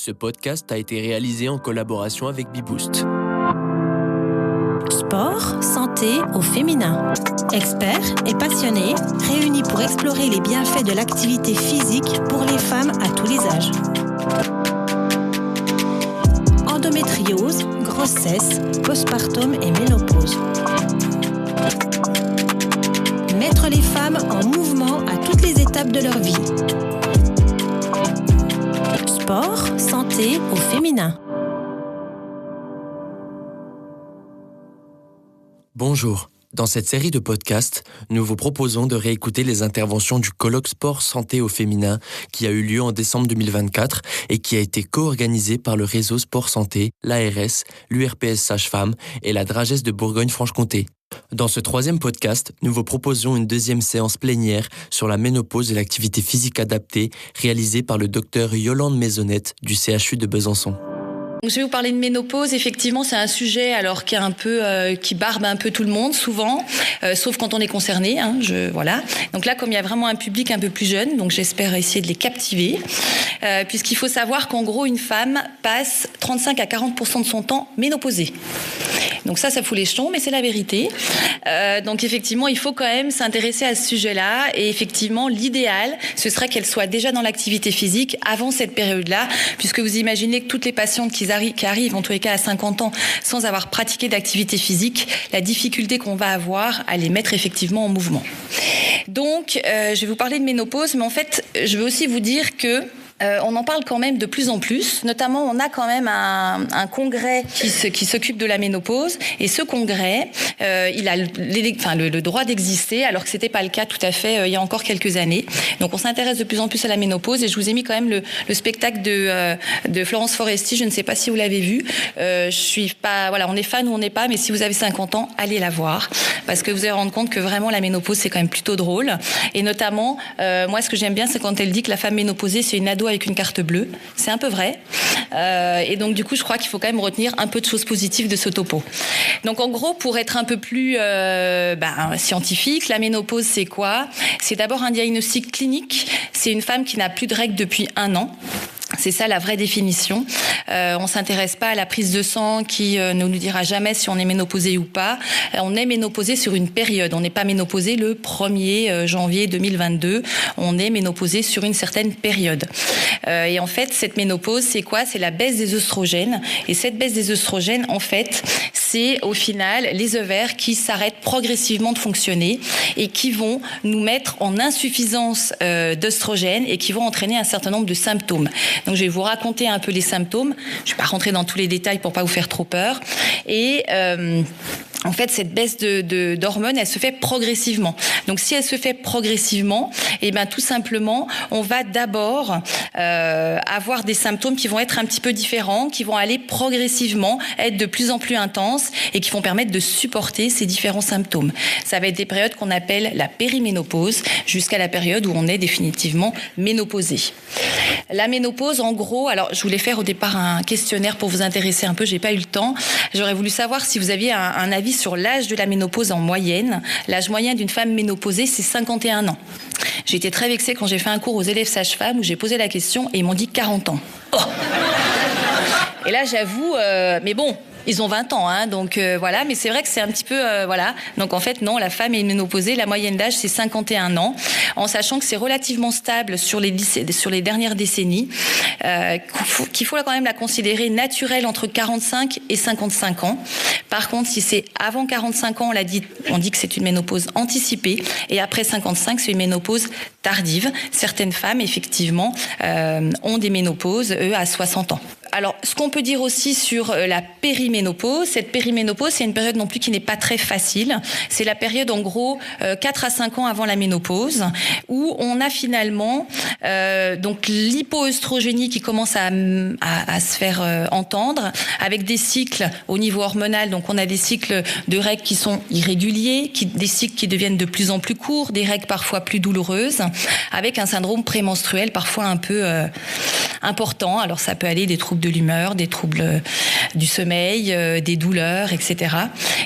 Ce podcast a été réalisé en collaboration avec Beboost. Sport, santé au féminin. Experts et passionnés réunis pour explorer les bienfaits de l'activité physique pour les femmes à tous les âges. Endométriose, grossesse, postpartum et ménopause. Mettre les femmes en mouvement à toutes les étapes de leur vie. Sport, santé au féminin. Bonjour. Dans cette série de podcasts, nous vous proposons de réécouter les interventions du colloque Sport Santé au féminin qui a eu lieu en décembre 2024 et qui a été co-organisé par le réseau Sport Santé, l'ARS, l'URPS Sage-Femme et la Dragesse de Bourgogne-Franche-Comté. Dans ce troisième podcast, nous vous proposons une deuxième séance plénière sur la ménopause et l'activité physique adaptée réalisée par le docteur Yolande Maisonnette du CHU de Besançon. Je vais vous parler de ménopause. Effectivement, c'est un sujet alors qui est un peu qui barbe un peu tout le monde souvent, sauf quand on est concerné. Voilà. Donc là, comme il y a vraiment un public un peu plus jeune, donc j'espère essayer de les captiver, puisqu'il faut savoir qu'en gros, une femme passe 35 à 40% de son temps ménopausée. Donc ça fout les jetons, mais c'est la vérité. Donc effectivement, il faut quand même s'intéresser à ce sujet-là. Et effectivement, l'idéal, ce serait qu'elle soit déjà dans l'activité physique avant cette période-là, puisque vous imaginez que toutes les patientes qui arrivent, en tous les cas à 50 ans, sans avoir pratiqué d'activité physique, la difficulté qu'on va avoir à les mettre effectivement en mouvement. Donc, je vais vous parler de ménopause, mais en fait, je veux aussi vous dire que on en parle quand même de plus en plus. Notamment, on a quand même un congrès qui s'occupe de la ménopause. Et ce congrès, il a le droit d'exister, alors que c'était pas le cas tout à fait il y a encore quelques années. Donc, on s'intéresse de plus en plus à la ménopause. Et je vous ai mis quand même le spectacle de Florence Foresti. Je ne sais pas si vous l'avez vu. Je suis pas, voilà, on est fan ou on n'est pas, mais si vous avez 50 ans, allez la voir, parce que vous allez rendre compte que vraiment la ménopause c'est quand même plutôt drôle. Et notamment, moi, ce que j'aime bien, c'est quand elle dit que la femme ménopausée c'est une ado avec une carte bleue. C'est un peu vrai. Et donc, du coup, je crois qu'il faut quand même retenir un peu de choses positives de ce topo. Donc, en gros, pour être un peu plus scientifique, la ménopause, c'est quoi ? C'est d'abord un diagnostic clinique. C'est une femme qui n'a plus de règles depuis 1 an. C'est ça la vraie définition. On s'intéresse pas à la prise de sang qui ne nous dira jamais si on est ménopausé ou pas. On est ménopausé sur une période. On n'est pas ménopausé le 1er janvier 2022. On est ménopausé sur une certaine période. Et en fait, cette ménopause, c'est quoi ? C'est la baisse des œstrogènes. Et cette baisse des œstrogènes, en fait, c'est au final les ovaires qui s'arrêtent progressivement de fonctionner et qui vont nous mettre en insuffisance d'œstrogènes et qui vont entraîner un certain nombre de symptômes. Donc, je vais vous raconter un peu les symptômes. Je ne vais pas rentrer dans tous les détails pour pas vous faire trop peur. Et en fait, cette baisse d'hormones, elle se fait progressivement. Donc, si elle se fait progressivement, tout simplement, on va d'abord avoir des symptômes qui vont être un petit peu différents, qui vont aller progressivement, être de plus en plus intenses et qui vont permettre de supporter ces différents symptômes. Ça va être des périodes qu'on appelle la périménopause, jusqu'à la période où on est définitivement ménopausé. La ménopause, en gros, alors je voulais faire au départ un questionnaire pour vous intéresser un peu, j'ai pas eu le temps. J'aurais voulu savoir si vous aviez un avis sur l'âge de la ménopause en moyenne. L'âge moyen d'une femme ménopausée, c'est 51 ans. J'ai été très vexée quand j'ai fait un cours aux élèves sages-femmes où j'ai posé la question et ils m'ont dit 40 ans. Oh ! Et là, j'avoue, mais bon, ils ont 20 ans, donc voilà. Mais c'est vrai que c'est un petit peu, voilà. Donc en fait, non, la femme est ménopausée. La moyenne d'âge, c'est 51 ans, en sachant que c'est relativement stable sur les dernières décennies, qu'il faut quand même la considérer naturelle entre 45 et 55 ans. Par contre, si c'est avant 45 ans, on dit que c'est une ménopause anticipée, et après 55, c'est une ménopause tardive. Certaines femmes, effectivement, ont des ménopauses, à 60 ans. Alors, ce qu'on peut dire aussi sur la périménopause, cette périménopause, c'est une période non plus qui n'est pas très facile. C'est la période, en gros, 4 à 5 ans avant la ménopause, où on a finalement donc l'hypoœstrogénie qui commence à se faire entendre, avec des cycles au niveau hormonal. Donc, on a des cycles de règles qui sont irréguliers, des cycles qui deviennent de plus en plus courts, des règles parfois plus douloureuses, avec un syndrome prémenstruel parfois un peu important. Alors, ça peut aller des troubles de l'humeur, des troubles du sommeil, des douleurs, etc.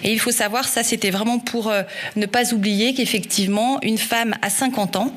Et il faut savoir, ça c'était vraiment pour ne pas oublier qu'effectivement, une femme à 50 ans,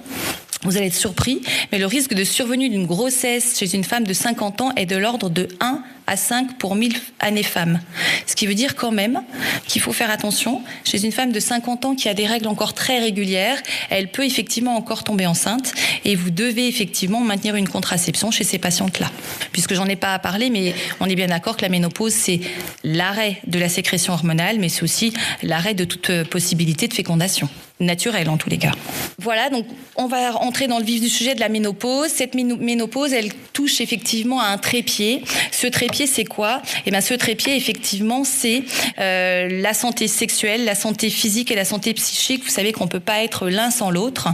vous allez être surpris, mais le risque de survenue d'une grossesse chez une femme de 50 ans est de l'ordre de 1 à 5 pour 1000 années femmes. Ce qui veut dire quand même qu'il faut faire attention. Chez une femme de 50 ans qui a des règles encore très régulières, elle peut effectivement encore tomber enceinte et vous devez effectivement maintenir une contraception chez ces patientes-là. Puisque j'en ai pas à parler, mais on est bien d'accord que la ménopause, c'est l'arrêt de la sécrétion hormonale, mais c'est aussi l'arrêt de toute possibilité de fécondation. Naturelle en tous les cas. Voilà, donc on va entrer dans le vif du sujet de la ménopause. Cette ménopause, elle touche effectivement à un trépied. Ce trépied, c'est quoi ? Eh bien, ce trépied, effectivement, c'est la santé sexuelle, la santé physique et la santé psychique. Vous savez qu'on ne peut pas être l'un sans l'autre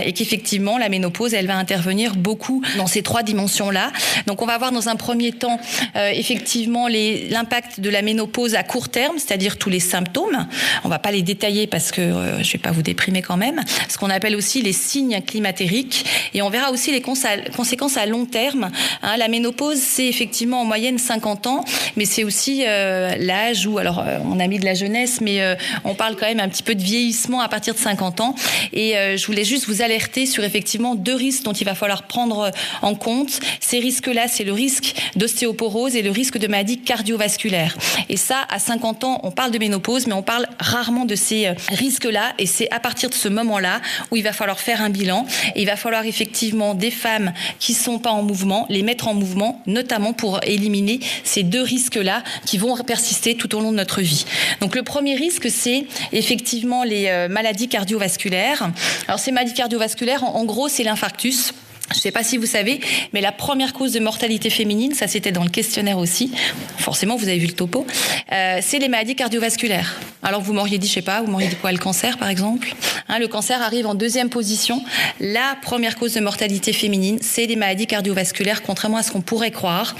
et qu'effectivement, la ménopause, elle va intervenir beaucoup dans ces 3 dimensions-là. Donc, on va voir dans un premier temps, effectivement, l'impact de la ménopause à court terme, c'est-à-dire tous les symptômes. On ne va pas les détailler parce que je ne vais pas vous déprimer quand même, ce qu'on appelle aussi les signes climatériques. Et on verra aussi les conséquences à long terme. La ménopause, c'est effectivement en moyenne 50 ans, mais c'est aussi l'âge où, alors on a mis de la jeunesse, mais on parle quand même un petit peu de vieillissement à partir de 50 ans. Et je voulais juste vous alerter sur effectivement 2 risques dont il va falloir prendre en compte. Ces risques-là, c'est le risque d'ostéoporose et le risque de maladies cardiovasculaires. Et ça, à 50 ans, on parle de ménopause, mais on parle rarement de ces risques-là. Et c'est à partir de ce moment-là où il va falloir faire un bilan. Et il va falloir effectivement des femmes qui ne sont pas en mouvement, les mettre en mouvement, notamment pour éliminer ces 2 risques-là qui vont persister tout au long de notre vie. Donc le premier risque, c'est effectivement les maladies cardiovasculaires. Alors ces maladies cardiovasculaires, en gros, c'est l'infarctus. Je ne sais pas si vous savez, mais la première cause de mortalité féminine, ça c'était dans le questionnaire aussi, forcément vous avez vu le topo, c'est les maladies cardiovasculaires. Alors vous m'auriez dit, je ne sais pas, vous m'auriez dit quoi, le cancer par exemple, le cancer arrive en 2e position. La première cause de mortalité féminine, c'est les maladies cardiovasculaires, contrairement à ce qu'on pourrait croire.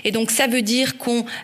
Et donc ça veut dire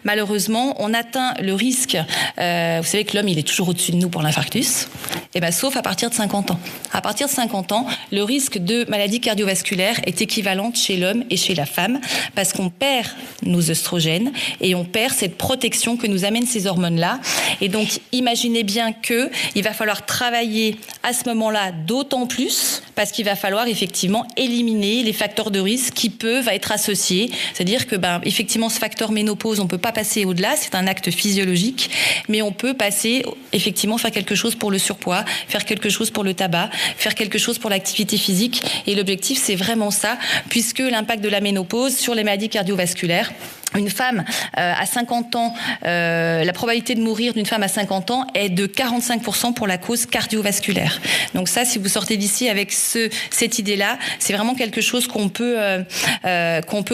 malheureusement, on atteint le risque, vous savez que l'homme il est toujours au-dessus de nous pour l'infarctus, et ben, sauf à partir de 50 ans. À partir de 50 ans, le risque de maladie cardiovasculaire est équivalente chez l'homme et chez la femme parce qu'on perd nos œstrogènes et on perd cette protection que nous amènent ces hormones-là. Et donc, imaginez bien qu'il va falloir travailler à ce moment-là d'autant plus parce qu'il va falloir effectivement éliminer les facteurs de risque qui peuvent être associés. C'est-à-dire que, effectivement, ce facteur ménopause, on ne peut pas passer au-delà, c'est un acte physiologique, mais on peut passer, effectivement, faire quelque chose pour le surpoids, faire quelque chose pour le tabac, faire quelque chose pour l'activité physique. Et l'objectif, c'est vraiment ça, puisque l'impact de la ménopause sur les maladies cardiovasculaires, une femme à 50 ans, la probabilité de mourir d'une femme à 50 ans est de 45% pour la cause cardiovasculaire. Donc ça, si vous sortez d'ici avec cette idée-là, c'est vraiment quelque chose qu'on peut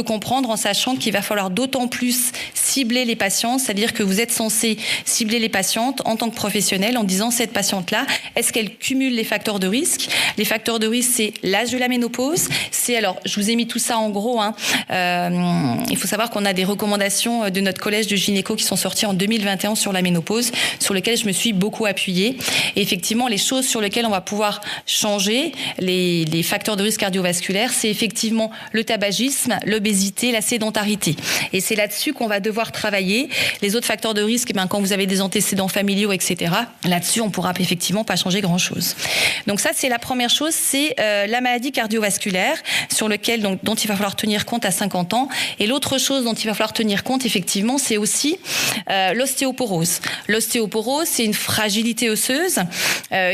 comprendre en sachant qu'il va falloir d'autant plus cibler les patients, c'est-à-dire que vous êtes censé cibler les patientes en tant que professionnel en disant cette patiente-là, est-ce qu'elle cumule les facteurs de risque ? Les facteurs de risque, c'est l'âge de la ménopause. Alors, je vous ai mis tout ça en gros. Il faut savoir qu'on a des recommandations de notre collège de gynéco qui sont sorties en 2021 sur la ménopause, sur lesquelles je me suis beaucoup appuyée. Et effectivement, les choses sur lesquelles on va pouvoir changer les facteurs de risque cardiovasculaire, c'est effectivement le tabagisme, l'obésité, la sédentarité. Et c'est là-dessus qu'on va devoir travailler. Les autres facteurs de risque, quand vous avez des antécédents familiaux, etc., là-dessus, on ne pourra effectivement pas changer grand-chose. Donc ça, c'est la première chose, c'est la maladie cardiovasculaire dont il va falloir tenir compte à 50 ans. Et l'autre chose dont il va falloir tenir compte, effectivement, c'est aussi l'ostéoporose. L'ostéoporose, c'est une fragilité osseuse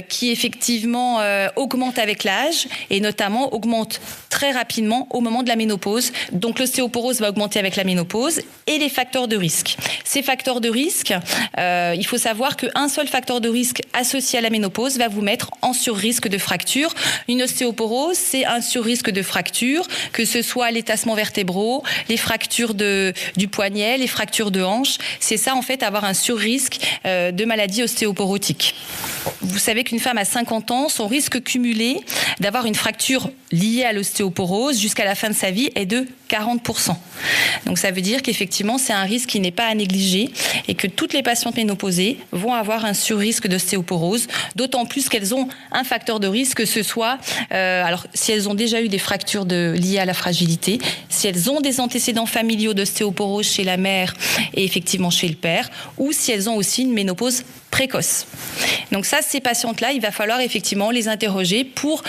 qui, effectivement, augmente avec l'âge et notamment augmente très rapidement au moment de la ménopause. Donc, l'ostéoporose va augmenter avec la ménopause et les facteurs de risque. Ces facteurs de risque, il faut savoir qu'un seul facteur de risque associé à la ménopause va vous mettre en surrisque de fracture. Une ostéoporose, c'est un surrisque de fracture, que ce soit les tassements vertébraux, les fractures du poignet, les fractures de hanche. C'est ça, en fait, avoir un surrisque de maladie ostéoporotique. Vous savez qu'une femme à 50 ans, son risque cumulé d'avoir une fracture liée à l'ostéoporose jusqu'à la fin de sa vie est de 40%. Donc ça veut dire qu'effectivement, c'est un risque qui n'est pas à négliger et que toutes les patientes ménopausées vont avoir un surrisque d'ostéoporose, d'autant plus qu'elles ont un facteur de risque, que ce soit, alors si elles ont déjà eu des fractures liées à la fragilité, si elles ont des antécédents familiaux d'ostéoporose chez la mère et effectivement chez le père, ou si elles ont aussi une ménopause précoce. Donc ça, ces patientes-là, il va falloir effectivement les interroger pour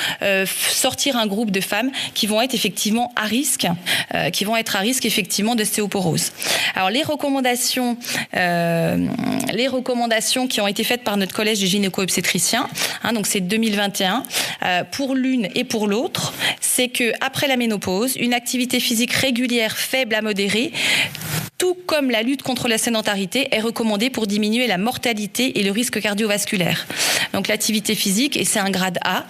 sortir un groupe de femmes qui vont être effectivement à risque, effectivement d'ostéoporose. Alors les recommandations qui ont été faites par notre collège des gynéco-obstétriciens, donc c'est 2021, pour l'une et pour l'autre, c'est que après la ménopause, une activité physique régulière, faible à modérée, tout comme la lutte contre la sédentarité, est recommandée pour diminuer la mortalité et le risque cardiovasculaire. Donc l'activité physique, et c'est un grade A,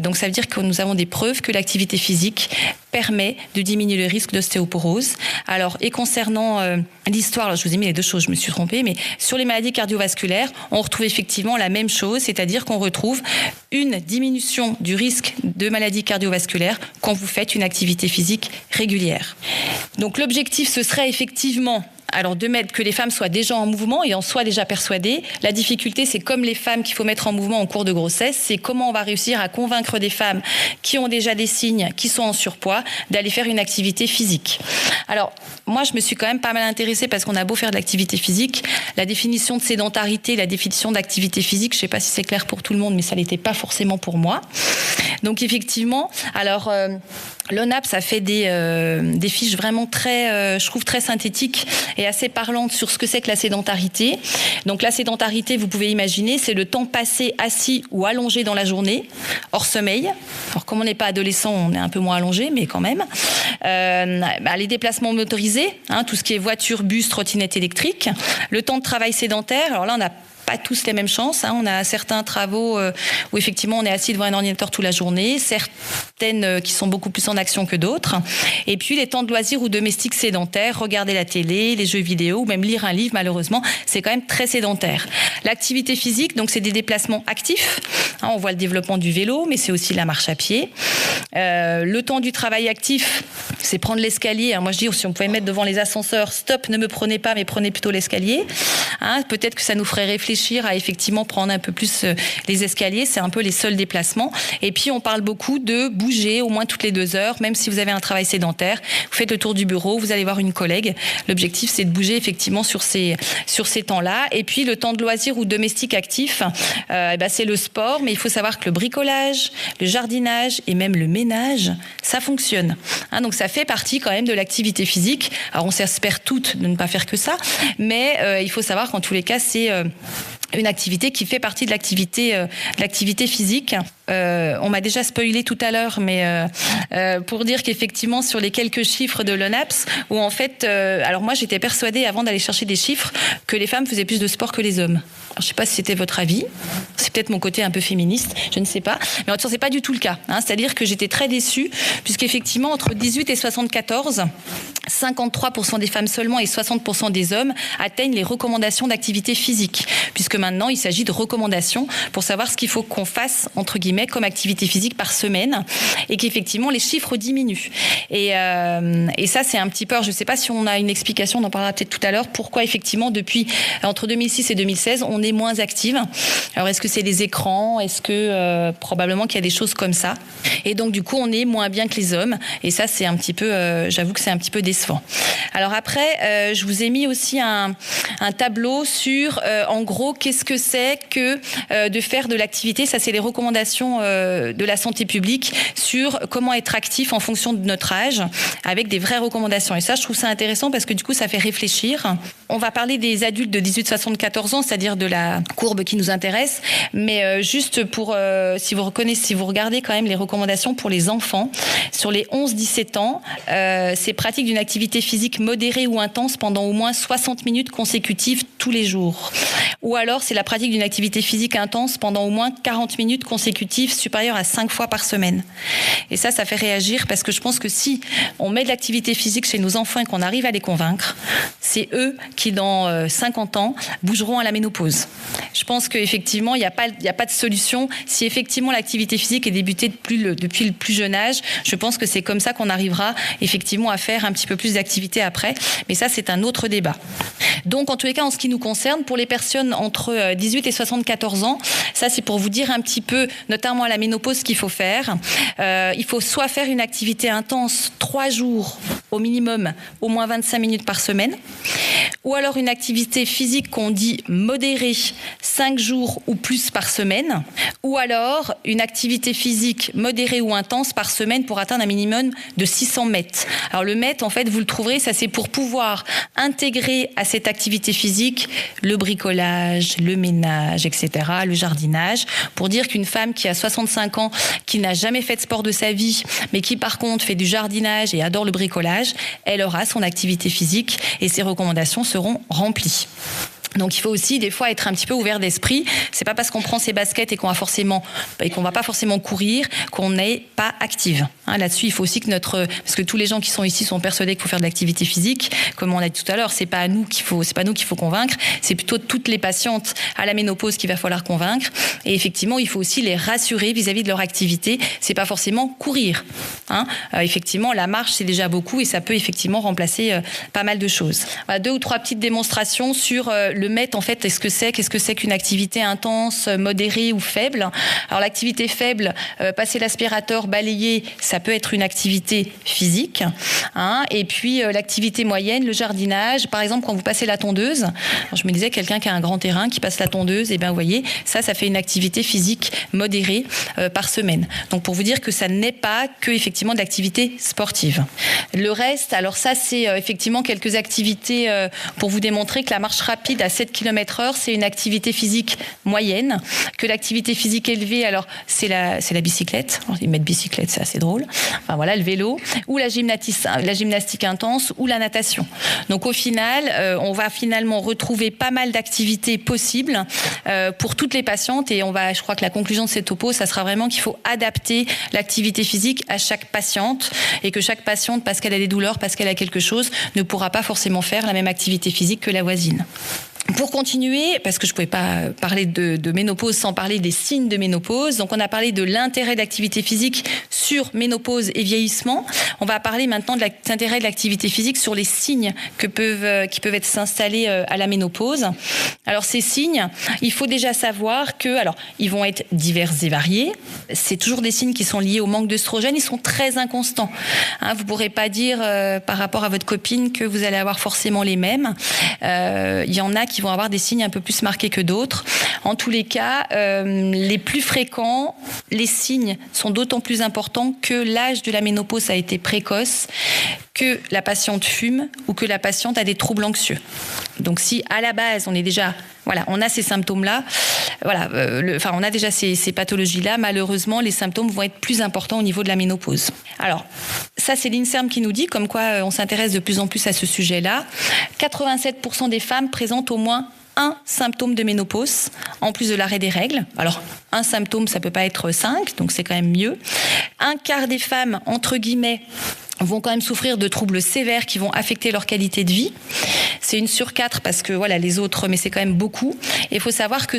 donc ça veut dire que nous avons des preuves que l'activité physique permet de diminuer le risque d'ostéoporose. Alors, et concernant l'histoire, je vous ai mis les deux choses, je me suis trompée, mais sur les maladies cardiovasculaires, on retrouve effectivement la même chose, c'est-à-dire qu'on retrouve une diminution du risque de maladies cardiovasculaires quand vous faites une activité physique régulière. Donc l'objectif, ce serait effectivement de mettre que les femmes soient déjà en mouvement et en soient déjà persuadées. La difficulté, c'est comme les femmes qu'il faut mettre en mouvement en cours de grossesse, c'est comment on va réussir à convaincre des femmes qui ont déjà des signes, qui sont en surpoids, d'aller faire une activité physique. Alors, moi, je me suis quand même pas mal intéressée parce qu'on a beau faire de l'activité physique, la définition de sédentarité, la définition d'activité physique, je sais pas si c'est clair pour tout le monde, mais ça l'était pas forcément pour moi. Donc, effectivement, l'ONAPS a fait des fiches vraiment très, je trouve, très synthétiques et assez parlantes sur ce que c'est que la sédentarité. Donc la sédentarité, vous pouvez imaginer, c'est le temps passé assis ou allongé dans la journée, hors sommeil. Alors comme on n'est pas adolescent, on est un peu moins allongé, mais quand même. Les déplacements motorisés, tout ce qui est voiture, bus, trottinette électrique. Le temps de travail sédentaire, alors là on a pas tous les mêmes chances. On a certains travaux où effectivement on est assis devant un ordinateur toute la journée, certaines qui sont beaucoup plus en action que d'autres. Et puis les temps de loisirs ou domestiques sédentaires, regarder la télé, les jeux vidéo ou même lire un livre, malheureusement, c'est quand même très sédentaire. L'activité physique, donc c'est des déplacements actifs. On voit le développement du vélo, mais c'est aussi la marche à pied. Le temps du travail actif, c'est prendre l'escalier. Moi je dis, si on pouvait mettre devant les ascenseurs, stop, ne me prenez pas, mais prenez plutôt l'escalier. Peut-être que ça nous ferait réfléchir à effectivement prendre un peu plus les escaliers, c'est un peu les seuls déplacements. Et puis on parle beaucoup de bouger au moins toutes les 2 heures, même si vous avez un travail sédentaire, vous faites le tour du bureau, vous allez voir une collègue. L'objectif c'est de bouger effectivement sur ces temps-là. Et puis le temps de loisir ou domestique actif, c'est le sport, mais il faut savoir que le bricolage, le jardinage et même le ménage, ça fonctionne. Donc ça fait partie quand même de l'activité physique. Alors on s'espère toutes de ne pas faire que ça, mais il faut savoir qu'en tous les cas c'est une activité qui fait partie de l'activité physique. On m'a déjà spoilé tout à l'heure, mais pour dire qu'effectivement sur les quelques chiffres de l'ONAPS, où en fait, alors moi j'étais persuadée avant d'aller chercher des chiffres que les femmes faisaient plus de sport que les hommes. Alors, je sais pas si c'était votre avis, c'est peut-être mon côté un peu féministe, je ne sais pas, mais en tout cas c'est pas du tout le cas. C'est-à-dire que j'étais très déçue, puisqu'effectivement entre 18 et 74, 53% des femmes seulement et 60% des hommes atteignent les recommandations d'activité physique, puisque maintenant il s'agit de recommandations pour savoir ce qu'il faut qu'on fasse entre guillemets comme activité physique par semaine, et qu'effectivement les chiffres diminuent. Et ça c'est un petit peu, je ne sais pas si on a une explication, on en parlera peut-être tout à l'heure, pourquoi effectivement depuis entre 2006 et 2016 on est moins active. Alors est-ce que c'est les écrans, est-ce que probablement qu'il y a des choses comme ça, et donc du coup on est moins bien que les hommes, et ça c'est un petit peu, j'avoue que c'est un petit peu décevant. Alors après je vous ai mis aussi un tableau sur en gros qu'est-ce que c'est que de faire de l'activité. Ça c'est les recommandations de la santé publique sur comment être actif en fonction de notre âge, avec des vraies recommandations. Et ça je trouve ça intéressant parce que du coup ça fait réfléchir. On va parler des adultes de 18-74 ans, c'est-à-dire de la courbe qui nous intéresse, mais juste pour si vous regardez quand même les recommandations pour les enfants sur les 11-17 ans, c'est pratique d'une activité physique modérée ou intense pendant au moins 60 minutes consécutives tous les jours. Ou alors c'est la pratique d'une activité physique intense pendant au moins 40 minutes consécutives supérieures à 5 fois par semaine. Et ça fait réagir parce que je pense que si on met de l'activité physique chez nos enfants et qu'on arrive à les convaincre, c'est eux qui dans 50 ans bougeront à la ménopause. Je pense qu'effectivement il n'y a pas de solution. Si effectivement l'activité physique est débutée depuis le plus jeune âge, je pense que c'est comme ça qu'on arrivera effectivement à faire un petit peu plus d'activité après. Mais ça c'est un autre débat. Donc en tous les cas en ce qui nous concerne, pour les personnes entre 18 et 74 ans, ça c'est pour vous dire un petit peu, notamment à la ménopause, ce qu'il faut faire. Il faut soit faire une activité intense 3 jours au minimum, au moins 25 minutes par semaine, ou alors une activité physique qu'on dit modérée, 5 jours ou plus par semaine, ou alors une activité physique modérée ou intense par semaine pour atteindre un minimum de 600 mètres. Alors le mètre, en fait, vous le trouverez, ça c'est pour pouvoir intégrer à cette activité physique le bricolage, le ménage, etc., le jardinage, pour dire qu'une femme qui a 65 ans, qui n'a jamais fait de sport de sa vie, mais qui par contre fait du jardinage et adore le bricolage, elle aura son activité physique et ses recommandations seront remplies. Donc il faut aussi des fois être un petit peu ouvert d'esprit. C'est pas parce qu'on prend ses baskets et qu'on va pas forcément courir qu'on n'est pas active. Là-dessus, il faut aussi que parce que tous les gens qui sont ici sont persuadés qu'il faut faire de l'activité physique. Comme on a dit tout à l'heure, c'est pas nous qu'il faut convaincre. C'est plutôt toutes les patientes à la ménopause qu'il va falloir convaincre. Et effectivement, il faut aussi les rassurer vis-à-vis de leur activité. C'est pas forcément courir. Effectivement, la marche c'est déjà beaucoup et ça peut effectivement remplacer pas mal de choses. Voilà, 2 ou 3 petites démonstrations sur le mètre, en fait, qu'est-ce que c'est qu'une activité intense, modérée ou faible. Alors l'activité faible, passer l'aspirateur, balayer, ça peut être une activité physique. Et puis l'activité moyenne, le jardinage, par exemple quand vous passez la tondeuse. Alors, je me disais, quelqu'un qui a un grand terrain, qui passe la tondeuse, et bien vous voyez, ça fait une activité physique modérée par semaine. Donc pour vous dire que ça n'est pas que effectivement de l'activité sportive. Le reste, alors ça c'est effectivement quelques activités pour vous démontrer que la marche rapide à 7 km/h, c'est une activité physique moyenne, que l'activité physique élevée, alors c'est la bicyclette, ils mettent bicyclette, c'est assez drôle, enfin voilà, le vélo, ou la gymnastique intense, ou la natation. Donc au final, on va finalement retrouver pas mal d'activités possibles pour toutes les patientes, et je crois que la conclusion de cette topo, ça sera vraiment qu'il faut adapter l'activité physique à chaque patiente, et que chaque patiente, parce qu'elle a des douleurs, parce qu'elle a quelque chose, ne pourra pas forcément faire la même activité physique que la voisine. Pour continuer, parce que je ne pouvais pas parler de ménopause sans parler des signes de ménopause, donc on a parlé de l'intérêt de l'activité physique sur ménopause et vieillissement. On va parler maintenant de l'intérêt de l'activité physique sur les signes qui peuvent être s'installer à la ménopause. Alors ces signes, il faut déjà savoir que, alors ils vont être divers et variés. C'est toujours des signes qui sont liés au manque d'œstrogène. Ils sont très inconstants. Vous ne pourrez pas dire par rapport à votre copine que vous allez avoir forcément les mêmes. Il y en a qui vont avoir des signes un peu plus marqués que d'autres. En tous les cas, les plus fréquents, les signes sont d'autant plus importants que l'âge de la ménopause a été précoce, que la patiente fume ou que la patiente a des troubles anxieux. Donc si à la base on a ces symptômes-là, on a déjà ces pathologies-là, malheureusement les symptômes vont être plus importants au niveau de la ménopause. Alors ça c'est l'INSERM qui nous dit, comme quoi on s'intéresse de plus en plus à ce sujet-là. 87% des femmes présentent au moins un symptôme de ménopause, en plus de l'arrêt des règles. Alors, un symptôme, ça peut pas être 5, donc c'est quand même mieux. 1/4 des femmes, entre guillemets, vont quand même souffrir de troubles sévères qui vont affecter leur qualité de vie. C'est 1 sur 4 parce que les autres, mais c'est quand même beaucoup. Et il faut savoir que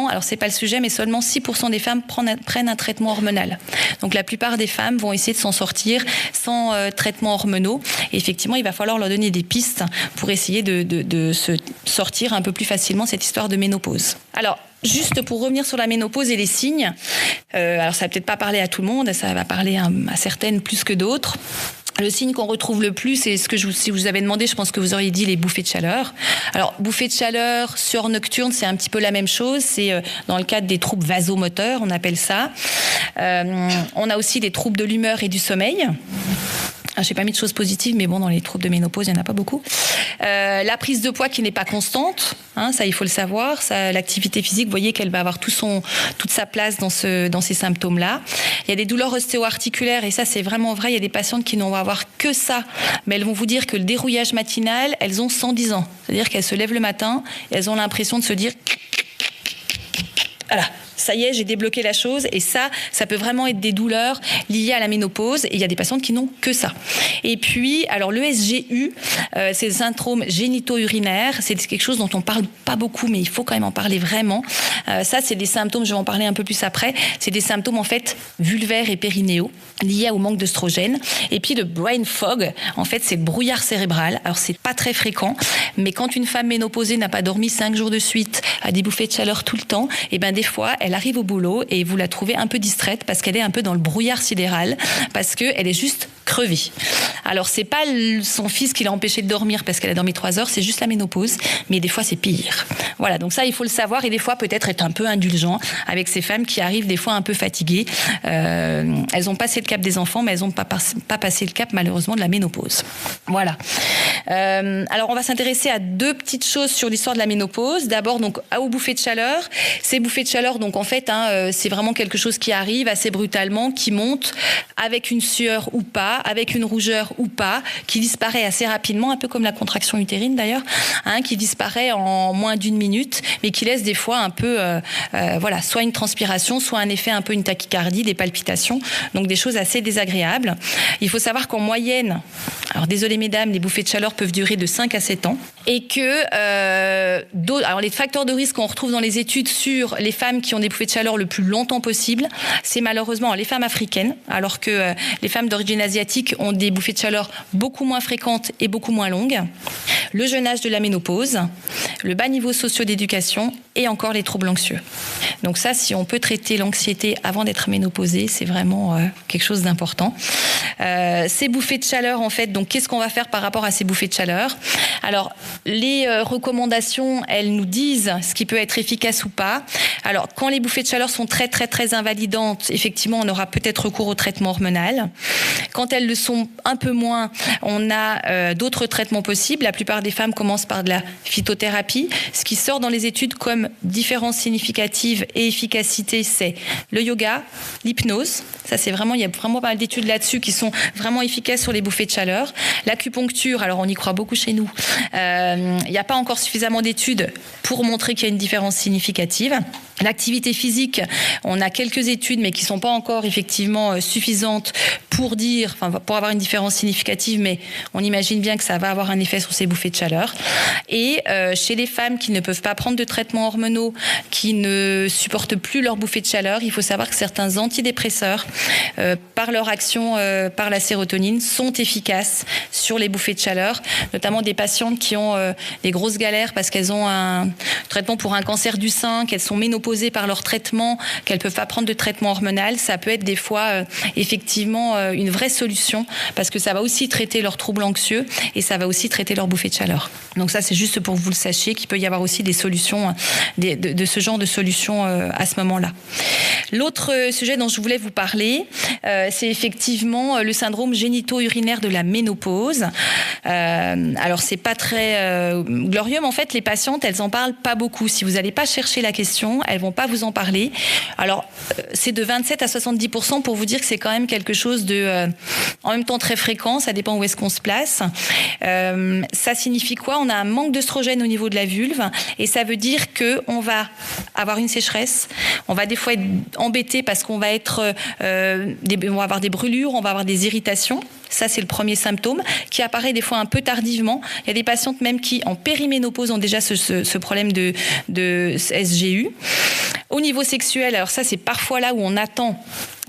alors c'est pas le sujet, mais seulement 6% des femmes prennent un traitement hormonal. Donc la plupart des femmes vont essayer de s'en sortir sans traitement hormonaux. Et effectivement, il va falloir leur donner des pistes pour essayer de se sortir un peu plus facilement cette histoire de ménopause. Alors, juste pour revenir sur la ménopause et les signes, alors ça va peut-être pas parler à tout le monde, ça va parler à certaines plus que d'autres. Le signe qu'on retrouve le plus, c'est ce que si vous avez demandé, je pense que vous auriez dit les bouffées de chaleur. Alors, bouffées de chaleur, sueur nocturne, c'est un petit peu la même chose. C'est dans le cadre des troubles vasomoteurs, on appelle ça. On a aussi des troubles de l'humeur et du sommeil. J'ai pas mis de choses positives, mais bon, dans les troubles de ménopause, il n'y en a pas beaucoup. La prise de poids qui n'est pas constante, ça il faut le savoir. L'activité physique, vous voyez qu'elle va avoir toute sa place dans ces symptômes-là. Il y a des douleurs ostéo-articulaires, et ça c'est vraiment vrai. Il y a des patientes qui n'ont avoir que ça, mais elles vont vous dire que le dérouillage matinal, elles ont 110 ans. C'est-à-dire qu'elles se lèvent le matin, et elles ont l'impression de se dire... Voilà, ça y est, j'ai débloqué la chose. Et ça peut vraiment être des douleurs liées à la ménopause. Et il y a des patientes qui n'ont que ça. Et puis, alors le SGU, c'est le syndrome génito-urinaire. C'est quelque chose dont on parle pas beaucoup, mais il faut quand même en parler vraiment. Ça, c'est des symptômes, je vais en parler un peu plus après. C'est des symptômes en fait vulvaires et périnéaux liés au manque d'œstrogène. Et puis le brain fog, en fait, c'est le brouillard cérébral. Alors c'est pas très fréquent, mais quand une femme ménopausée n'a pas dormi 5 jours de suite, a des bouffées de chaleur tout le temps, et ben des fois, elle arrive au boulot et vous la trouvez un peu distraite parce qu'elle est un peu dans le brouillard sidéral, parce qu'elle est juste crevée. Alors, c'est pas son fils qui l'a empêché de dormir parce qu'elle a dormi 3 heures, c'est juste la ménopause, mais des fois, c'est pire. Voilà, donc ça, il faut le savoir, et des fois, peut-être être un peu indulgent avec ces femmes qui arrivent des fois un peu fatiguées. Elles ont passé le cap des enfants, mais elles n'ont pas passé le cap, malheureusement, de la ménopause. Voilà. Alors, on va s'intéresser à 2 petites choses sur l'histoire de la ménopause. D'abord, donc, aux bouffées de chaleur. Ces bouffées de chaleur, donc, en fait, c'est vraiment quelque chose qui arrive assez brutalement, qui monte avec une sueur ou pas, avec une rougeur ou pas, qui disparaît assez rapidement, un peu comme la contraction utérine d'ailleurs, qui disparaît en moins d'1 minute, mais qui laisse des fois un peu, voilà, soit une transpiration, soit un effet un peu une tachycardie, des palpitations, donc des choses assez désagréables. Il faut savoir qu'en moyenne, alors désolé mesdames, les bouffées de chaleur peuvent durer de 5 à 7 ans, et que alors les facteurs de risque qu'on retrouve dans les études sur les femmes qui ont des bouffées de chaleur le plus longtemps possible, c'est malheureusement les femmes africaines, alors que les femmes d'origine asiatique ont des bouffées de chaleur beaucoup moins fréquentes et beaucoup moins longues, le jeune âge de la ménopause, le bas niveau socio-d'éducation et encore les troubles anxieux. Donc ça, si on peut traiter l'anxiété avant d'être ménopausée, c'est vraiment quelque chose d'important. Ces bouffées de chaleur, en fait, donc qu'est-ce qu'on va faire par rapport à ces bouffées de chaleur ? Alors, les recommandations, elles nous disent ce qui peut être efficace ou pas. Alors, quand les bouffées de chaleur sont très, très, très invalidantes, effectivement, on aura peut-être recours au traitement hormonal. Quand elles le sont un peu moins, on a d'autres traitements possibles. La plupart des femmes commencent par de la phytothérapie. Ce qui sort dans les études comme différence significative et efficacité, c'est le yoga, l'hypnose. Ça, c'est vraiment, il y a vraiment pas mal d'études là-dessus qui sont vraiment efficaces sur les bouffées de chaleur. L'acupuncture, alors on y croit beaucoup chez nous. Il n'y a pas encore suffisamment d'études pour montrer qu'il y a une différence significative. L'activité physique, on a quelques études, mais qui ne sont pas encore effectivement suffisantes pour dire, enfin, pour avoir une différence significative, mais on imagine bien que ça va avoir un effet sur ces bouffées de chaleur. Et chez les femmes qui ne peuvent pas prendre de traitements hormonaux, qui ne supportent plus leurs bouffées de chaleur, il faut savoir que certains antidépresseurs, par leur action par la sérotonine, sont efficaces sur les bouffées de chaleur, notamment des patientes qui ont des grosses galères parce qu'elles ont un traitement pour un cancer du sein, qu'elles sont ménopausées par leur traitement, qu'elles ne peuvent pas prendre de traitement hormonal. Ça peut être des fois effectivement une vraie solution parce que ça va aussi traiter leurs troubles anxieux et ça va aussi traiter leurs bouffées de chaleur. Donc ça, c'est juste pour que vous le sachiez qu'il peut y avoir aussi des solutions, de ce genre de solutions à ce moment-là. L'autre sujet dont je voulais vous parler, c'est effectivement le syndrome génito-urinaire de la ménopause. Alors, c'est pas très glorieux, mais en fait, les patientes, elles en parlent pas beaucoup. Si vous n'allez pas chercher la question, elles vont pas vous en parler. Alors, c'est de 27 à 70% pour vous dire que c'est quand même quelque chose de, en même temps, très fréquent. Ça dépend où est-ce qu'on se place. Ça signifie quoi ? On a un manque d'œstrogène au niveau de la vulve et ça veut dire qu'on va avoir une sécheresse. On va des fois être embêté parce qu'on va être, on va avoir des brûlures, on va avoir des irritations. Ça, c'est le premier symptôme qui apparaît des fois un peu tardivement. Il y a des patientes même qui, en périménopause, ont déjà ce problème de SGU. Au niveau sexuel, alors ça, c'est parfois là où on attend.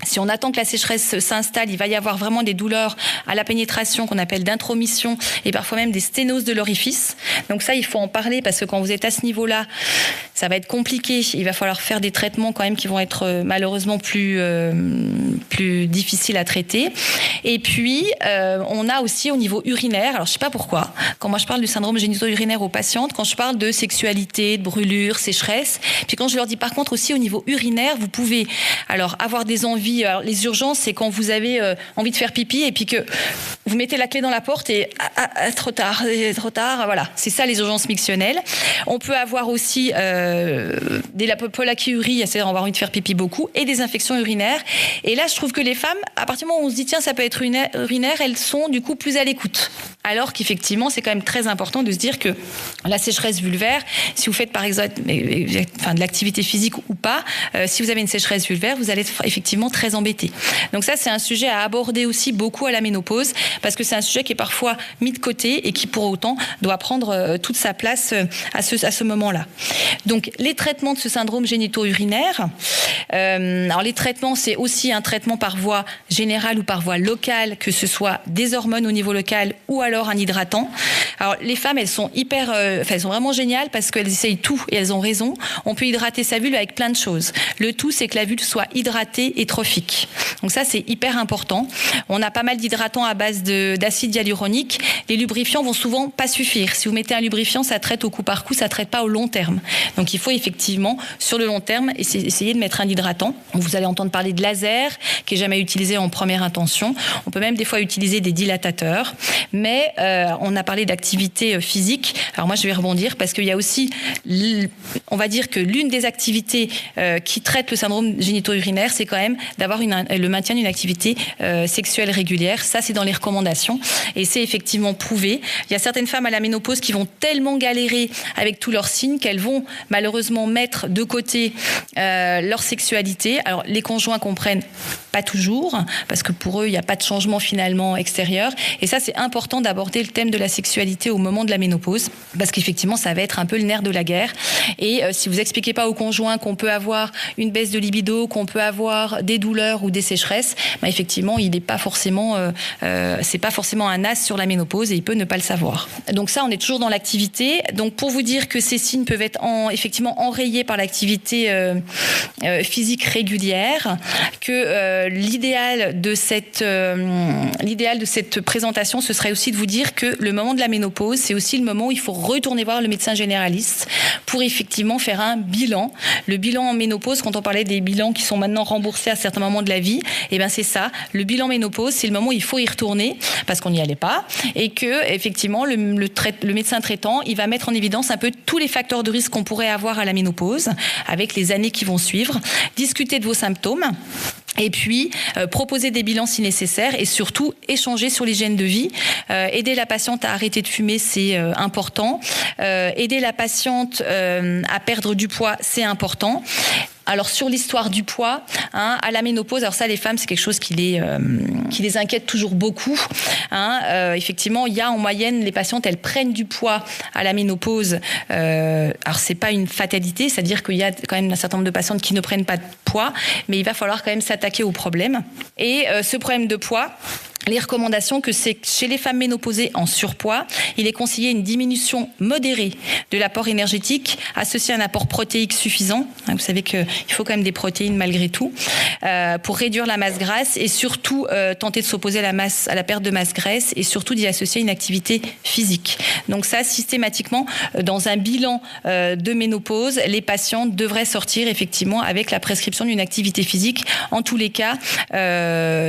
Si on attend que la sécheresse s'installe, il va y avoir vraiment des douleurs à la pénétration qu'on appelle d'intromission et parfois même des sténoses de l'orifice. Donc ça, il faut en parler parce que quand vous êtes à ce niveau-là, ça va être compliqué. Il va falloir faire des traitements quand même qui vont être malheureusement plus difficiles à traiter. Et puis, on a aussi au niveau urinaire, alors je sais pas pourquoi, quand moi je parle du syndrome génito-urinaire aux patientes, quand je parle de sexualité, de brûlure, sécheresse, puis quand je leur dis par contre aussi au niveau urinaire, vous pouvez alors avoir des envies. Alors, les urgences, c'est quand vous avez envie de faire pipi et puis que vous mettez la clé dans la porte et trop tard, voilà. C'est ça les urgences mictionnelles. On peut avoir aussi des polachyuries, c'est-à-dire avoir envie de faire pipi beaucoup, et des infections urinaires. Et là, je trouve que les femmes, à partir du moment où on se dit tiens, ça peut être urinaire, elles sont du coup plus à l'écoute. Alors qu'effectivement, c'est quand même très important de se dire que la sécheresse vulvaire, si vous faites par exemple de l'activité physique ou pas, si vous avez une sécheresse vulvaire, vous allez être effectivement très embêté. Donc ça, c'est un sujet à aborder aussi beaucoup à la ménopause parce que c'est un sujet qui est parfois mis de côté et qui pour autant doit prendre toute sa place à ce moment-là. Donc les traitements de ce syndrome génito-urinaire, alors les traitements, c'est aussi un traitement par voie générale ou par voie locale, que ce soit des hormones au niveau local ou alors alors un hydratant. Alors les femmes, elles sont elles sont vraiment géniales parce qu'elles essayent tout et elles ont raison. On peut hydrater sa vulve avec plein de choses. Le tout, c'est que la vulve soit hydratée et trophique. Donc ça, c'est hyper important. On a pas mal d'hydratants à base d'acide hyaluronique. Les lubrifiants vont souvent pas suffire. Si vous mettez un lubrifiant, ça traite au coup par coup, ça traite pas au long terme. Donc il faut effectivement, sur le long terme, essayer de mettre un hydratant. Vous allez entendre parler de laser, qui est jamais utilisé en première intention. On peut même des fois utiliser des dilatateurs. Mais on a parlé d'activité physique. Alors moi, je vais rebondir parce qu'il y a aussi, on va dire que l'une des activités qui traite le syndrome génito-urinaire, c'est quand même d'avoir le maintien d'une activité sexuelle régulière. Ça, c'est dans les recommandations et c'est effectivement prouvé. Il y a certaines femmes à la ménopause qui vont tellement galérer avec tous leurs signes qu'elles vont malheureusement mettre de côté leur sexualité. Alors, les conjoints comprennent pas toujours, parce que pour eux, il n'y a pas de changement finalement extérieur. Et ça, c'est important d'aborder le thème de la sexualité au moment de la ménopause, parce qu'effectivement, ça va être un peu le nerf de la guerre. Et si vous expliquez pas au conjoint qu'on peut avoir une baisse de libido, qu'on peut avoir des douleurs ou des sécheresses, effectivement, il n'est pas forcément, c'est pas forcément un as sur la ménopause et il peut ne pas le savoir. Donc ça, on est toujours dans l'activité. Donc pour vous dire que ces signes peuvent être effectivement enrayés par l'activité physique régulière, que l'idéal de cette présentation, ce serait aussi de vous dire que le moment de la ménopause, c'est aussi le moment où il faut retourner voir le médecin généraliste pour effectivement faire un bilan. Le bilan en ménopause, quand on parlait des bilans qui sont maintenant remboursés à certains moments de la vie, c'est ça. Le bilan ménopause, c'est le moment où il faut y retourner parce qu'on n'y allait pas et que effectivement le médecin traitant, il va mettre en évidence un peu tous les facteurs de risque qu'on pourrait avoir à la ménopause avec les années qui vont suivre, discuter de vos symptômes. Et puis, proposer des bilans si nécessaire et surtout échanger sur l'hygiène de vie. Aider la patiente à arrêter de fumer, c'est important. Aider la patiente à perdre du poids, c'est important. Alors sur l'histoire du poids, à la ménopause, alors ça les femmes c'est quelque chose qui les inquiète toujours beaucoup. Effectivement, il y a en moyenne les patientes elles prennent du poids à la ménopause. Alors c'est pas une fatalité, c'est-à-dire qu'il y a quand même un certain nombre de patientes qui ne prennent pas de poids, mais il va falloir quand même s'attaquer au problème. Et ce problème de poids, les recommandations que c'est chez les femmes ménopausées en surpoids, il est conseillé une diminution modérée de l'apport énergétique associé à un apport protéique suffisant. Vous savez qu'il faut quand même des protéines malgré tout pour réduire la masse grasse et surtout tenter de s'opposer à la perte de masse grasse et surtout d'y associer une activité physique. Donc ça, systématiquement, dans un bilan de ménopause, les patientes devraient sortir effectivement avec la prescription d'une activité physique, en tous les cas,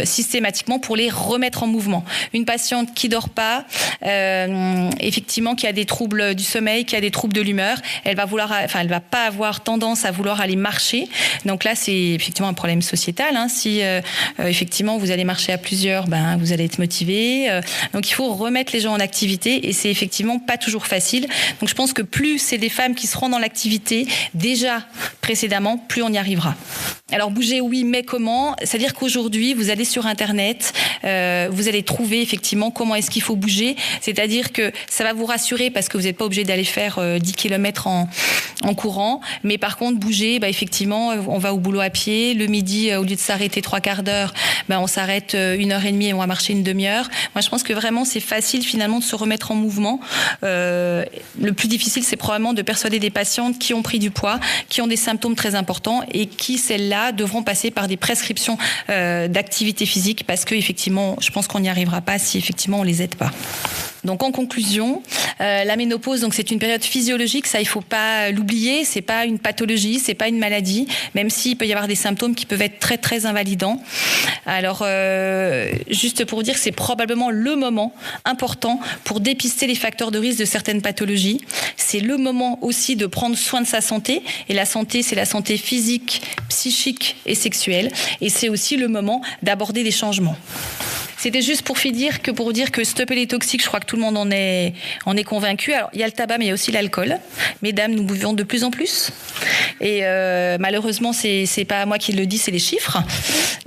systématiquement pour les remettre en mouvement. Une patiente qui dort pas, effectivement, qui a des troubles du sommeil, qui a des troubles de l'humeur, elle va pas avoir tendance à vouloir aller marcher. Donc là, c'est effectivement un problème sociétal. Si effectivement vous allez marcher à plusieurs, vous allez être motivé. Donc il faut remettre les gens en activité et c'est effectivement pas toujours facile. Donc je pense que plus c'est des femmes qui seront dans l'activité déjà précédemment, plus on y arrivera. Alors bouger, oui, mais comment ? C'est-à-dire qu'aujourd'hui, vous allez sur Internet, vous allez trouver effectivement comment est-ce qu'il faut bouger. C'est-à-dire que ça va vous rassurer parce que vous n'êtes pas obligé d'aller faire 10 km en courant. Mais par contre, bouger, effectivement, on va au boulot à pied. Le midi, au lieu de s'arrêter 3/4 d'heure, on s'arrête 1h30 et on va marcher une demi-heure. Moi, je pense que vraiment, c'est facile finalement de se remettre en mouvement. Le plus difficile, c'est probablement de persuader des patientes qui ont pris du poids, qui ont des symptômes très importants et qui, celles-là, devront passer par des prescriptions d'activité physique parce que effectivement, je pense qu'on n'y arrivera pas si effectivement on les aide pas. Donc en conclusion, la ménopause, donc c'est une période physiologique, ça il faut pas l'oublier, c'est pas une pathologie, c'est pas une maladie, même s'il peut y avoir des symptômes qui peuvent être très très invalidants. Alors juste pour vous dire que c'est probablement le moment important pour dépister les facteurs de risque de certaines pathologies. C'est le moment aussi de prendre soin de sa santé et la santé c'est la santé physique, psychique et sexuelle et c'est aussi le moment d'aborder des changements. C'était juste pour dire que stopper les toxiques, je crois que tout le monde en est convaincu. Alors, il y a le tabac, mais il y a aussi l'alcool. Mesdames, nous buvons de plus en plus. Et malheureusement, c'est pas moi qui le dis, c'est les chiffres.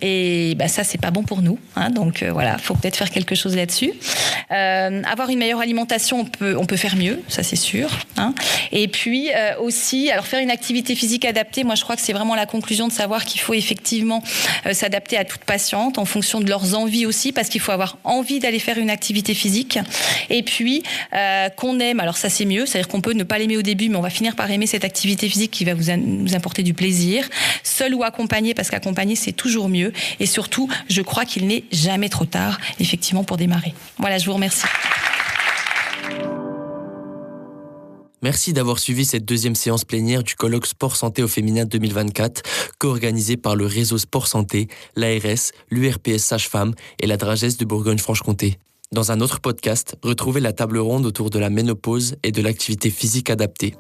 Et ça, c'est pas bon pour nous. Hein. Donc voilà, faut peut-être faire quelque chose là-dessus. Avoir une meilleure alimentation, on peut faire mieux, ça c'est sûr. Hein. Et puis aussi, alors faire une activité physique adaptée, moi je crois que c'est vraiment la conclusion de savoir qu'il faut effectivement s'adapter à toute patiente en fonction de leurs envies aussi, parce qu'il faut avoir envie d'aller faire une activité physique. Et puis qu'on aime, alors ça c'est mieux, c'est-à-dire qu'on peut ne pas l'aimer au début, mais on va finir par aimer cette activité physique qui va nous apporter du plaisir, seul ou accompagné, parce qu'accompagné c'est toujours mieux. Et surtout, je crois qu'il n'est jamais trop tard, effectivement, pour démarrer. Voilà, je vous remercie. Merci d'avoir suivi cette deuxième séance plénière du colloque Sport Santé au féminin 2024, co-organisé par le réseau Sport Santé, l'ARS, l'URPS Sage-Femme et la Dragesse de Bourgogne-Franche-Comté. Dans un autre podcast, retrouvez la table ronde autour de la ménopause et de l'activité physique adaptée.